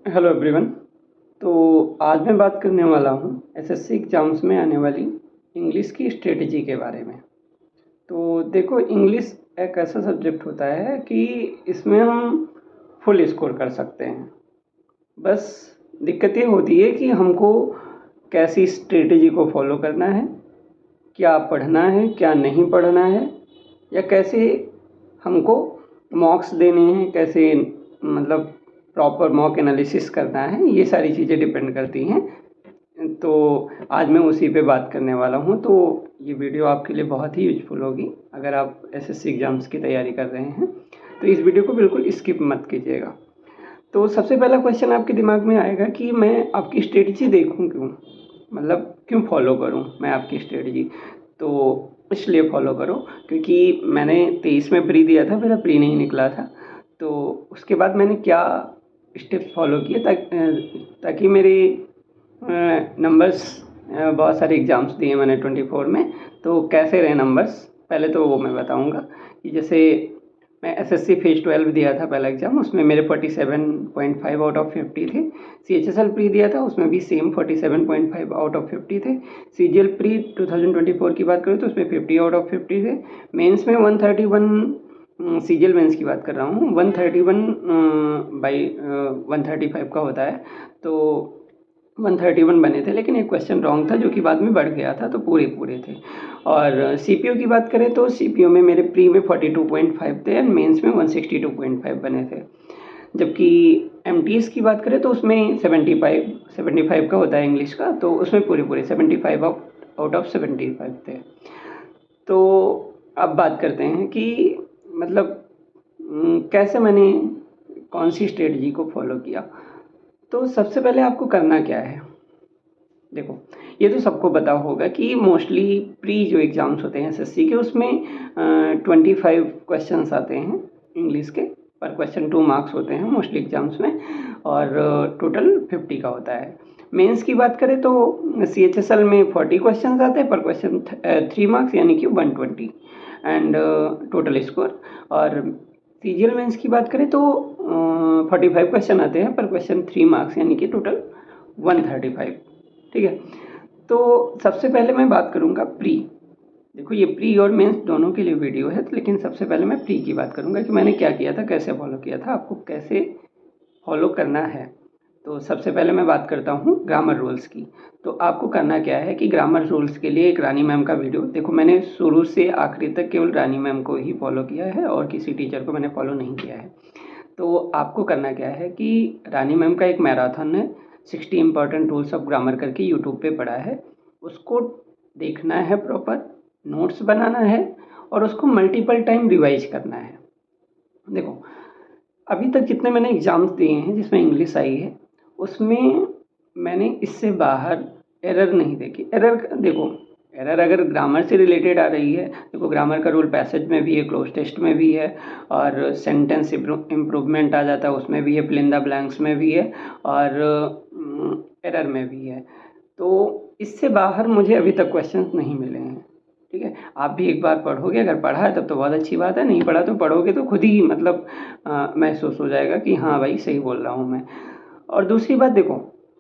Hello everyone. तो आज मैं बात करने वाला हूँ एसएससी एग्ज़ाम्स में आने वाली इंग्लिश की स्ट्रेटजी के बारे में। तो देखो, इंग्लिश एक ऐसा सब्जेक्ट होता है कि इसमें हम फुल स्कोर कर सकते हैं। बस दिक्कत ये होती है कि हमको कैसी स्ट्रेटजी को फॉलो करना है, क्या पढ़ना है क्या नहीं पढ़ना है, या कैसे हमको मॉक्स देने हैं, कैसे मतलब प्रॉपर मॉक एनालिसिस करना है, ये सारी चीज़ें डिपेंड करती हैं। तो आज मैं उसी पे बात करने वाला हूँ। तो ये वीडियो आपके लिए बहुत ही यूज़फुल होगी अगर आप एसएससी एग्ज़ाम्स की तैयारी कर रहे हैं। तो इस वीडियो को बिल्कुल स्किप मत कीजिएगा। तो सबसे पहला क्वेश्चन आपके दिमाग में आएगा कि मैं आपकी स्ट्रेटजी देखूँ क्यों, मतलब क्यों फॉलो करूँ मैं आपकी स्ट्रेटजी। तो इसलिए फॉलो करो क्योंकि मैंने 23 में प्री दिया था, मेरा प्री नहीं निकला था। तो उसके बाद मैंने क्या स्टेप्स फॉलो किए ताकि मेरे नंबर्स, बहुत सारे एग्ज़ाम्स दिए मैंने 24 में, तो कैसे रहे नंबर्स पहले तो वो मैं बताऊंगा। कि जैसे मैं एसएससी फेज 12 दिया था पहला एग्ज़ाम, उसमें मेरे 47.5 आउट ऑफ 50 थे। सीएचएसएल प्री दिया था, उसमें भी सेम 47.5 आउट ऑफ 50 थे। सीजीएल प्री 2024 की बात करें तो उसमें 50 आउट ऑफ 50 थे। मेंस में 131, सीजीएल मेंस की बात कर रहा हूँ, 131 बाई 135 का होता है, तो 131 बने थे। लेकिन एक क्वेश्चन रॉन्ग था जो कि बाद में बढ़ गया था, तो पूरे पूरे थे। और सीपीओ की बात करें तो सीपीओ में मेरे प्री में 42.5 थे एंड मेंस में 162.5 बने थे। जबकि एमटीएस की बात करें तो उसमें 75 का होता है इंग्लिश का, तो उसमें पूरे पूरे 75 आउट ऑफ 75 थे। तो अब बात करते हैं कि मतलब कैसे मैंने कौन सी स्ट्रेटजी को फॉलो किया। तो सबसे पहले आपको करना क्या है, देखो ये तो सबको पता होगा कि मोस्टली प्री जो एग्ज़ाम्स होते हैं एसएससी के, उसमें 25 क्वेश्चंस आते हैं इंग्लिश के। पर क्वेश्चन 2 मार्क्स होते हैं मोस्टली एग्ज़ाम्स में, और टोटल 50 का होता है। मेंस की बात करें तो सीएचएसएल में 40 क्वेश्चंस आते हैं, पर क्वेश्चन 3 मार्क्स यानी कि 120 एंड टोटल स्कोर। और सीजीएल मेंस की बात करें तो 45 क्वेश्चन आते हैं, पर क्वेश्चन 3 मार्क्स यानी कि टोटल 135। ठीक है। तो सबसे पहले मैं बात करूंगा प्री। देखो ये प्री और मेंस दोनों के लिए वीडियो है, लेकिन सबसे पहले मैं प्री की बात करूंगा कि मैंने क्या किया था, कैसे फॉलो किया था, आपको कैसे फॉलो करना है। तो सबसे पहले मैं बात करता हूँ ग्रामर रूल्स की। तो आपको करना क्या है कि ग्रामर रूल्स के लिए एक रानी मैम का वीडियो देखो। मैंने शुरू से आखिरी तक केवल रानी मैम को ही फॉलो किया है और किसी टीचर को मैंने फॉलो नहीं किया है। तो आपको करना क्या है कि रानी मैम का एक मैराथन है, 60 इंपॉर्टेंट रूल्स ऑफ ग्रामर करके यूट्यूब पे पड़ा है, उसको देखना है, प्रॉपर नोट्स बनाना है और उसको मल्टीपल टाइम रिवाइज करना है। देखो अभी तक जितने मैंने एग्ज़ाम्स दिए हैं जिसमें इंग्लिश आई है, उसमें मैंने इससे बाहर एरर नहीं देखी। एरर देखो, एरर अगर ग्रामर से रिलेटेड आ रही है, देखो ग्रामर का रूल पैसेज में भी है, क्लोज टेस्ट में भी है, और सेंटेंस इम्प्रूवमेंट आ जाता है उसमें भी है, फिल इन द ब्लैंक्स में भी है, और एरर में भी है। तो इससे बाहर मुझे अभी तक क्वेश्चंस नहीं मिले हैं। ठीक है, आप भी एक बार पढ़ोगे, अगर पढ़ा है तब तो बहुत अच्छी बात है, नहीं पढ़ा तो पढ़ोगे तो खुद ही मतलब महसूस हो जाएगा कि हाँ भाई सही बोल रहा हूँ मैं। और दूसरी बात देखो,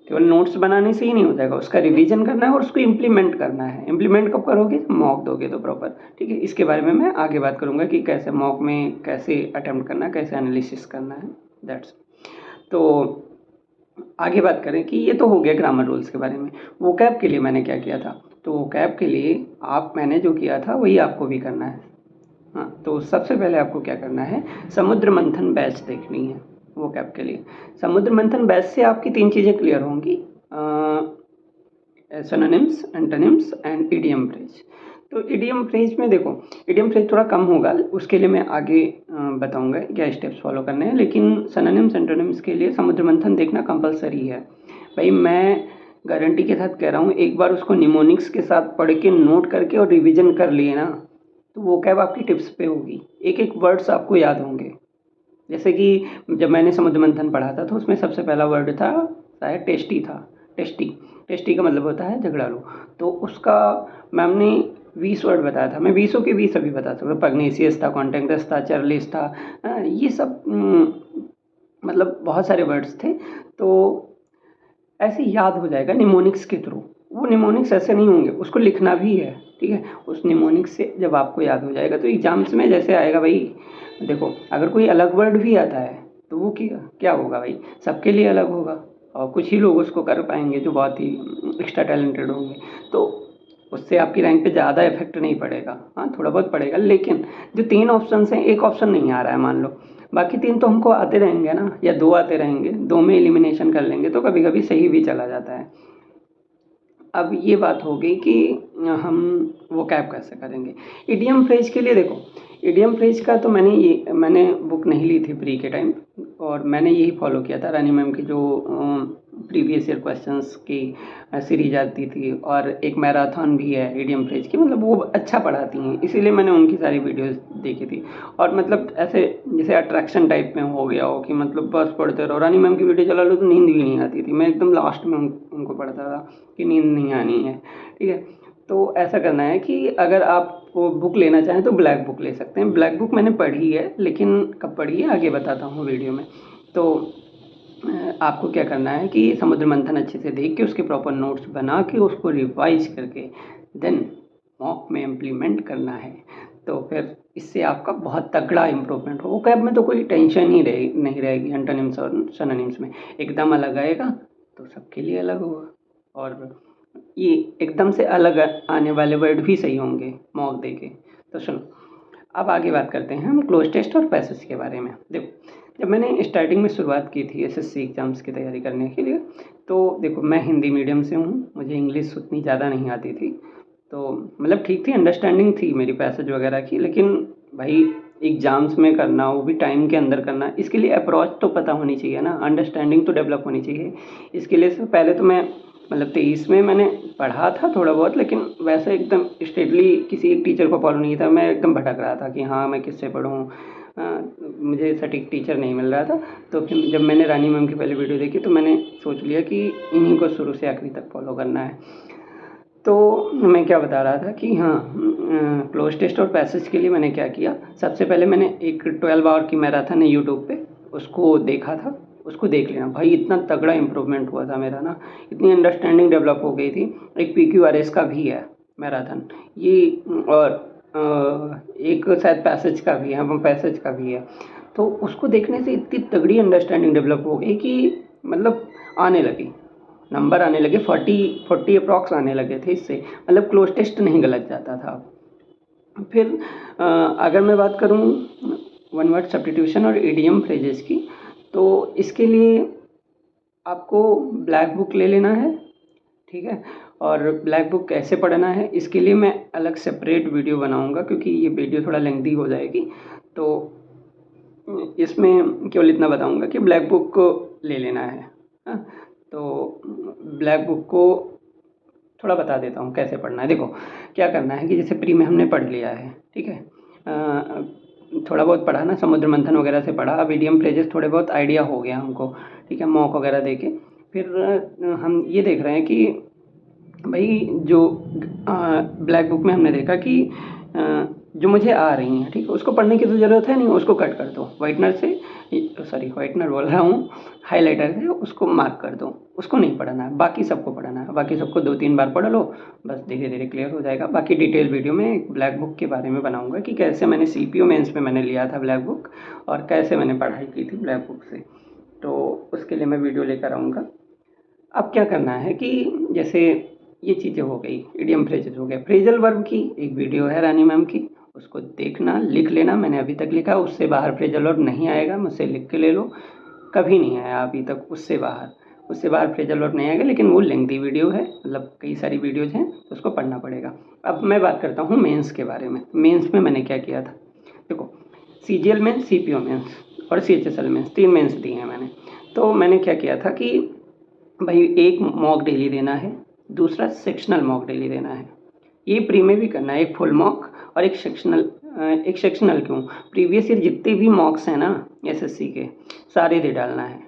केवल नोट्स बनाने से ही नहीं हो जाएगा, उसका रिवीजन करना है और उसको इम्प्लीमेंट करना है। इम्प्लीमेंट कब करोगे, मॉक दोगे तो प्रॉपर। ठीक है, इसके बारे में मैं आगे बात करूँगा कि कैसे मॉक में कैसे अटेम्प्ट करना है, कैसे एनालिसिस करना है, दैट्स। तो आगे बात करें कि ये तो हो गया ग्रामर रूल्स के बारे में। वोकैब के लिए मैंने क्या किया था, तो वोकैब के लिए मैंने जो किया था वही आपको भी करना है। हाँ, तो सबसे पहले आपको क्या करना है, समुद्र मंथन बैच देखनी है वोकैब के लिए। समुद्र मंथन बैच से आपकी 3 चीज़ें क्लियर होंगी, synonyms, antonyms and idiom phrase. तो इडियम फ्रेज में देखो, इडियम फ्रेज थोड़ा कम होगा, उसके लिए मैं आगे बताऊंगा क्या स्टेप्स फॉलो करने हैं, लेकिन सिनोनिम्स एंटोनिम्स के लिए समुद्र मंथन देखना कंपलसरी है भाई। मैं गारंटी के साथ कह रहा हूँ, एक बार उसको निमोनिक्स के साथ पढ़ के नोट करके और रिविजन कर लिए ना, तो वो कैब आपकी टिप्स पे होगी, एक एक वर्ड्स आपको याद होंगे। जैसे कि जब मैंने समुद्र मंथन पढ़ा था तो उसमें सबसे पहला वर्ड था, शायद टेस्टी था। टेस्टी, टेस्टी का मतलब होता है झगड़ालू। तो उसका मैम ने 20 वर्ड बताया था, मैं 20 के 20 अभी बता सकता हूँ। पग्नेसियस था, कॉन्टेक्टस था, चर्लिस था, ये सब मतलब बहुत सारे वर्ड्स थे, तो ऐसे याद हो जाएगा निमोनिक्स के थ्रू। वो निमोनिक्स ऐसे नहीं होंगे, उसको लिखना भी है, ठीक है। उस निमोनिक्स से जब आपको याद हो जाएगा तो एग्जाम्स में जैसे आएगा भाई, देखो अगर कोई अलग वर्ड भी आता है तो वो क्या क्या होगा भाई, सबके लिए अलग होगा और कुछ ही लोग उसको कर पाएंगे जो बहुत ही एक्स्ट्रा टैलेंटेड होंगे, तो उससे आपकी रैंक पे ज़्यादा इफेक्ट नहीं पड़ेगा। हाँ, थोड़ा बहुत पड़ेगा, लेकिन जो 3 ऑप्शन हैं, एक ऑप्शन नहीं आ रहा है मान लो, बाकी 3 तो हमको आते रहेंगे ना, या 2 आते रहेंगे, 2 में एलिमिनेशन कर लेंगे तो कभी कभी सही भी चला जाता है। अब ये बात हो गई कि हम वो कैप कैसे करेंगे। इडियम फ्रेज के लिए देखो, इडियम फ्रेज का तो मैंने बुक नहीं ली थी प्री के टाइम, और मैंने यही फॉलो किया था रानी मैम की जो प्रीवियस ईयर क्वेश्चंस की सीरीज आती थी, और एक मैराथन भी है इडियम फ्रेज की, मतलब वो अच्छा पढ़ाती हैं, इसीलिए मैंने उनकी सारी वीडियोस देखी थी। और मतलब ऐसे जैसे अट्रैक्शन टाइप में हो गया हो कि मतलब बस पढ़ते रहो, रानी मैम की वीडियो चला लो तो नींद भी नहीं आती थी, मैं एकदम लास्ट में उनको पढ़ता था कि नींद नहीं आनी है, ठीक है। तो ऐसा करना है कि अगर आप वो बुक लेना चाहें तो ब्लैक बुक ले सकते हैं। ब्लैक बुक मैंने पढ़ी है, लेकिन कब पढ़ी है आगे बताता हूँ वीडियो में। तो आपको क्या करना है कि समुद्र मंथन अच्छे से देख के उसके प्रॉपर नोट्स बना के उसको रिवाइज करके देन मॉक में इम्प्लीमेंट करना है, तो फिर इससे आपका बहुत तगड़ा इम्प्रूवमेंट हो। वो कैब में तो कोई टेंशन ही नहीं रहेगी, एंटोनिम्स और सिनोनिम्स में एकदम अलग आएगा तो सबके लिए अलग होगा, और ये एकदम से अलग आने वाले वर्ड भी सही होंगे मॉक देके। तो सुनो, अब आगे बात करते हैं हम क्लोज टेस्ट और पैसेज के बारे में। देखो, जब मैंने स्टार्टिंग में शुरुआत की थी एसएससी एग्ज़ाम्स की तैयारी करने के लिए, तो देखो मैं हिंदी मीडियम से हूँ, मुझे इंग्लिश उतनी ज़्यादा नहीं आती थी, तो मतलब ठीक थी, अंडरस्टैंडिंग थी मेरी पैसेज वगैरह की, लेकिन भाई एग्ज़ाम्स में करना, वो भी टाइम के अंदर करना, इसके लिए अप्रोच तो पता होनी चाहिए ना, अंडरस्टैंडिंग तो डेवलप होनी चाहिए। इसके लिए से पहले तो मैं मतलब 23 में मैंने पढ़ा था थोड़ा बहुत, लेकिन वैसे एकदम स्ट्रिक्टली किसी एक टीचर को फॉलो नहीं था, मैं एकदम भटक रहा था कि हाँ मैं किससे पढ़ूँ, मुझे सटीक टीचर नहीं मिल रहा था। तो फिर जब मैंने रानी मैम की पहले वीडियो देखी तो मैंने सोच लिया कि इन्हीं को शुरू से आखिरी तक फॉलो करना है। तो मैं क्या बता रहा था कि हाँ, क्लोज टेस्ट और पैसेज के लिए मैंने क्या किया, सबसे पहले मैंने एक 12 आवर की मैराथन है यूट्यूब पे, उसको देखा था, उसको देख लेना भाई, इतना तगड़ा इम्प्रूवमेंट हुआ था मेरा ना, इतनी अंडरस्टैंडिंग डेवलप हो गई थी। एक PQRS का भी है मैराथन ये, और एक शायद पैसेज का भी है, वो पैसेज का भी है। तो उसको देखने से इतनी तगड़ी अंडरस्टैंडिंग डेवलप हो गई कि मतलब आने लगी, नंबर आने लगे, 40 अप्रॉक्स आने लगे थे इससे, मतलब क्लोज टेस्ट नहीं गलत जाता था। फिर अगर मैं बात करूँ वन वर्ड सब्स्टिट्यूशन और इडियम फ्रेजेस की, तो इसके लिए आपको ब्लैक बुक ले लेना है, ठीक है। और ब्लैक बुक कैसे पढ़ना है इसके लिए मैं अलग सेपरेट वीडियो बनाऊंगा, क्योंकि ये वीडियो थोड़ा लेंथी हो जाएगी, तो इसमें केवल इतना बताऊंगा कि ब्लैक बुक को ले लेना है। हाँ, तो ब्लैक बुक को थोड़ा बता देता हूँ कैसे पढ़ना है। देखो क्या करना है कि जैसे प्री में हमने पढ़ लिया है, ठीक है, थोड़ा बहुत पढ़ा ना, समुद्र मंथन वगैरह से पढ़ा, अब इडियम फ्रेजेस थोड़े बहुत आइडिया हो गया हमको, ठीक है, मॉक वगैरह देके फिर हम ये देख रहे हैं कि भाई जो ब्लैक बुक में हमने देखा कि जो मुझे आ रही हैं, ठीक है, उसको पढ़ने की तो ज़रूरत है नहीं, उसको कट कर दो व्हाइटनर से, सॉरी व्हाइटनर बोल रहा हूँ, हाइलाइटर से उसको मार्क कर दो, उसको नहीं पढ़ना है, बाकी सबको पढ़ना है, बाकी सबको 2-3 बार पढ़ लो, बस धीरे धीरे क्लियर हो जाएगा। बाकी डिटेल वीडियो में ब्लैक बुक के बारे में बनाऊंगा कि कैसे मैंने CPO मेंस में मैंने लिया था ब्लैक बुक, और कैसे मैंने पढ़ाई की थी ब्लैक बुक से, तो उसके लिए मैं वीडियो लेकर आऊँगा। अब क्या करना है कि जैसे ये चीज़ें हो गई, इडियम फ्रेजेस हो गए, फ्रेजल वर्ब की एक वीडियो है रानी मैम की, उसको देखना, लिख लेना, मैंने अभी तक लिखा, उससे बाहर फ्रेजल वर्ब नहीं आएगा, मुझसे लिख के ले लो, कभी नहीं आया अभी तक उससे बाहर फ्रेजल वर्ब नहीं आएगा, लेकिन वो लेंथी वीडियो है, मतलब कई सारी वीडियोज़ हैं तो उसको पढ़ना पड़ेगा। अब मैं बात करता हूँ मेंस के बारे में। मेंस में मैंने क्या किया था, देखो CGL मेंस, CPO मेंस और CHSL मेंस, 3 मेंस दिए हैं मैंने। तो मैंने क्या किया था कि भाई एक मॉक डेली देना है, दूसरा सेक्शनल मॉक डेली देना है, ये प्री में भी करना है, एक फुल मॉक और एक सेक्शनल क्यों, प्रीवियस ईयर जितने भी मॉक्स हैं ना SSC के सारे दे डालना है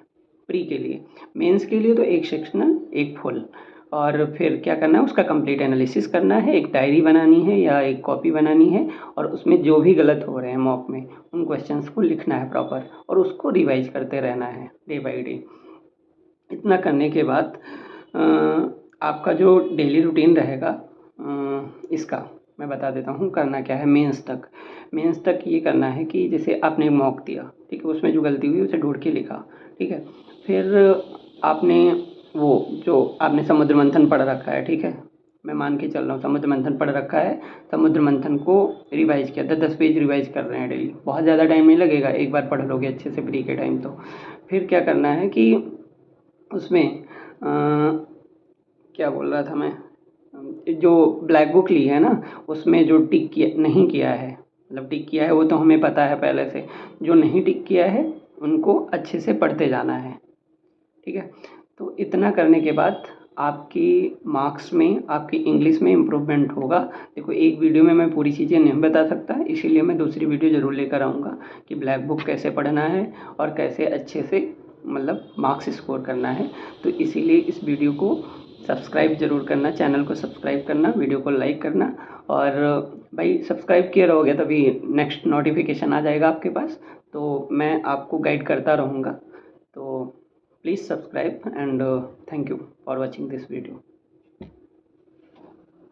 प्री के लिए। मेंस के लिए तो एक सेक्शनल एक फुल, और फिर क्या करना है, उसका कंप्लीट एनालिसिस करना है, एक डायरी बनानी है या एक कॉपी बनानी है और उसमें जो भी गलत हो रहे हैं मॉक में उन क्वेश्चंस को लिखना है प्रॉपर और उसको रिवाइज करते रहना है डे बाय डे। इतना करने के बाद आपका जो डेली रूटीन रहेगा इसका मैं बता देता हूँ करना क्या है। मेंस तक ये करना है कि जैसे आपने मॉक दिया, ठीक है, उसमें जो गलती हुई उसे ढूंढ के लिखा, ठीक है। फिर आपने वो जो आपने समुद्र मंथन पढ़ रखा है, ठीक है, मैं मान के चल रहा हूँ समुद्र मंथन पढ़ रखा है, समुद्र मंथन को रिवाइज किया, 10 पेज रिवाइज कर रहे हैं डेली, बहुत ज़्यादा टाइम नहीं लगेगा, एक बार पढ़ लोगे अच्छे से फ्री के टाइम तो। फिर क्या करना है कि उसमें क्या बोल रहा था मैं, जो ब्लैक बुक ली है ना उसमें जो टिक किया नहीं किया है, मतलब टिक किया है वो तो हमें पता है पहले से, जो नहीं टिक किया है उनको अच्छे से पढ़ते जाना है, ठीक है। तो इतना करने के बाद आपकी मार्क्स में, आपकी इंग्लिश में इम्प्रूवमेंट होगा। देखो एक वीडियो में मैं पूरी चीज़ें नहीं बता सकता, इसीलिए मैं दूसरी वीडियो ज़रूर लेकर आऊँगा कि ब्लैक बुक कैसे पढ़ना है और कैसे अच्छे से मतलब मार्क्स स्कोर करना है। तो इसीलिए इस वीडियो को सब्सक्राइब ज़रूर करना, चैनल को सब्सक्राइब करना, वीडियो को लाइक करना और भाई सब्सक्राइब किए रहोगे तभी नेक्स्ट नोटिफिकेशन आ जाएगा आपके पास, तो मैं आपको गाइड करता रहूँगा। तो please subscribe and thank you for watching this video.